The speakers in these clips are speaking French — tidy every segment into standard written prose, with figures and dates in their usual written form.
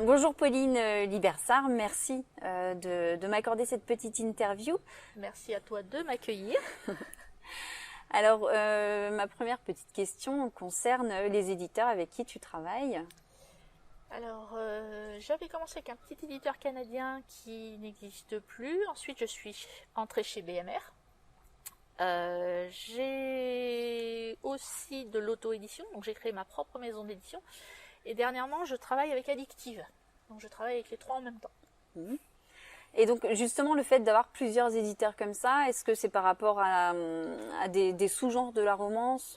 Bonjour Pauline Libersart, merci de m'accorder cette petite interview. Merci à toi de m'accueillir. Alors, ma première petite question concerne les éditeurs avec qui tu travailles. Alors, j'avais commencé avec un petit éditeur canadien qui n'existe plus. Ensuite, je suis entrée chez BMR. J'ai aussi de l'auto-édition, donc j'ai créé ma propre maison d'édition. Et dernièrement, je travaille avec Addictive. Donc, je travaille avec les trois en même temps. Et donc, justement, le fait d'avoir plusieurs éditeurs comme ça, est-ce que c'est par rapport à des sous-genres de la romance?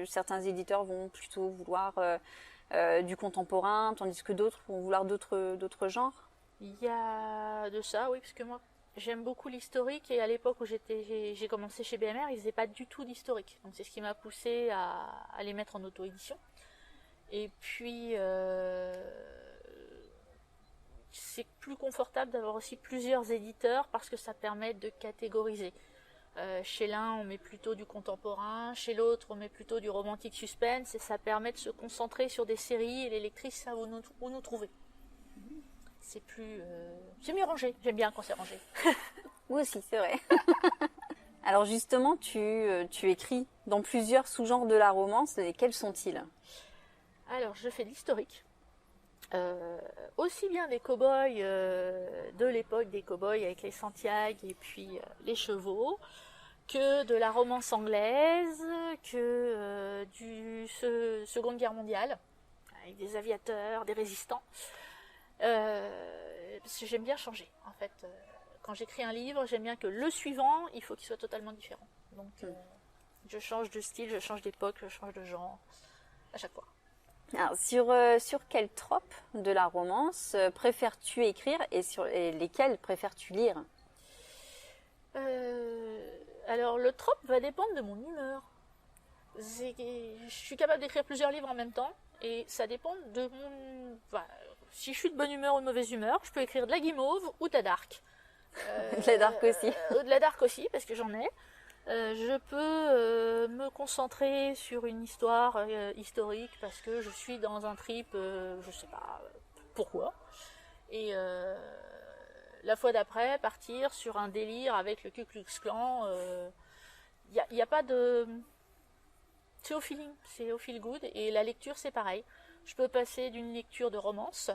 Certains éditeurs vont plutôt vouloir du contemporain, tandis que d'autres vont vouloir d'autres genres? Il y a de ça, oui, parce que moi, j'aime beaucoup l'historique. Et à l'époque où j'ai commencé chez BMR, ils faisaient pas du tout d'historique. Donc, c'est ce qui m'a poussé à les mettre en auto-édition. Et puis, c'est plus confortable d'avoir aussi plusieurs éditeurs parce que ça permet de catégoriser. Chez l'un, on met plutôt du contemporain, chez l'autre, on met plutôt du romantique suspense, et ça permet de se concentrer sur des séries, et les lectrices savent où nous trouver. C'est mieux rangé, j'aime bien quand c'est rangé. Moi aussi, c'est vrai. Alors justement, tu écris dans plusieurs sous-genres de la romance, quels sont-ils? Alors, je fais de l'historique. Aussi bien des cow-boys de l'époque des cow-boys avec les Santiago et puis les chevaux, que de la romance anglaise, que du Seconde Guerre mondiale, avec des aviateurs, des résistants. Parce que j'aime bien changer. En fait, quand j'écris un livre, j'aime bien que le suivant, il faut qu'il soit totalement différent. Donc, je change de style, je change d'époque, je change de genre, à chaque fois. Alors, sur quel trope de la romance préfères-tu écrire et lesquels préfères-tu lire? Alors, le trope va dépendre de mon humeur. Je suis capable d'écrire plusieurs livres en même temps, et ça dépend de mon... Enfin, si je suis de bonne humeur ou de mauvaise humeur, je peux écrire de la guimauve ou de la dark. De la dark aussi. De la dark aussi, parce que j'en ai. Je peux me concentrer sur une histoire historique parce que je suis dans un trip, je sais pas pourquoi. Et la fois d'après, partir sur un délire avec le Ku Klux Klan. Il n'y a pas de... C'est au feeling, c'est au feel good. Et la lecture, c'est pareil. Je peux passer d'une lecture de romance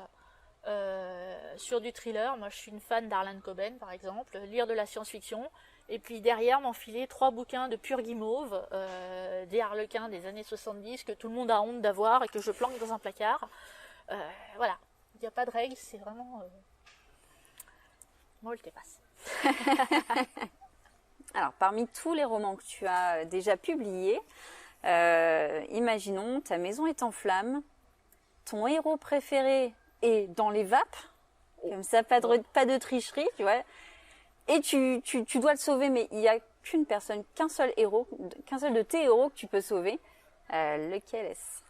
sur du thriller. Moi, je suis une fan d'Harlan Coben, par exemple. Lire de la science-fiction. Et puis derrière, m'enfiler 3 bouquins de pure guimauve, des harlequins des années 70 que tout le monde a honte d'avoir et que je planque dans un placard. Voilà, il n'y a pas de règle, c'est vraiment... Molte passe. Alors, parmi tous les romans que tu as déjà publiés, imaginons, ta maison est en flammes, ton héros préféré est dans les vapes, comme ça, pas de tricherie, tu vois. Et tu dois le sauver, mais il n'y a qu'un seul de tes héros que tu peux sauver. Lequel est-ce?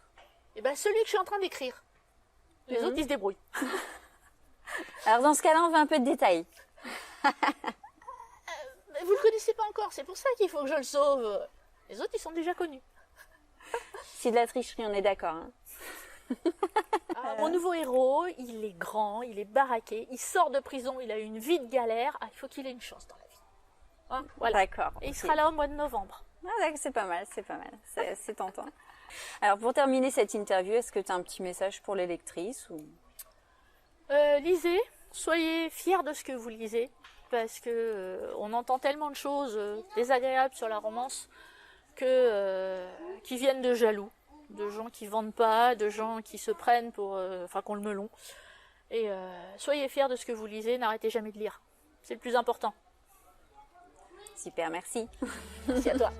Eh ben, celui que je suis en train d'écrire. Les autres, ils se débrouillent. Alors, dans ce cas-là, on veut un peu de détails. Vous le connaissez pas encore, c'est pour ça qu'il faut que je le sauve. Les autres, ils sont déjà connus. C'est de la tricherie, on est d'accord. Hein. Mon nouveau héros, il est grand, il est baraqué, il sort de prison, il a eu une vie de galère. Il faut qu'il ait une chance dans la vie. Hein, voilà. D'accord. Et il sera là au mois de novembre. D'accord, c'est pas mal. C'est tentant. Alors, pour terminer cette interview, est-ce que tu as un petit message pour les lectrices ou... Lisez, soyez fiers de ce que vous lisez, parce que on entend tellement de choses désagréables sur la romance qui viennent de jaloux, de gens qui vendent pas, de gens qui se prennent pour, qu'on le melon. Et soyez fiers de ce que vous lisez, n'arrêtez jamais de lire. C'est le plus important. Super, merci. Merci à toi.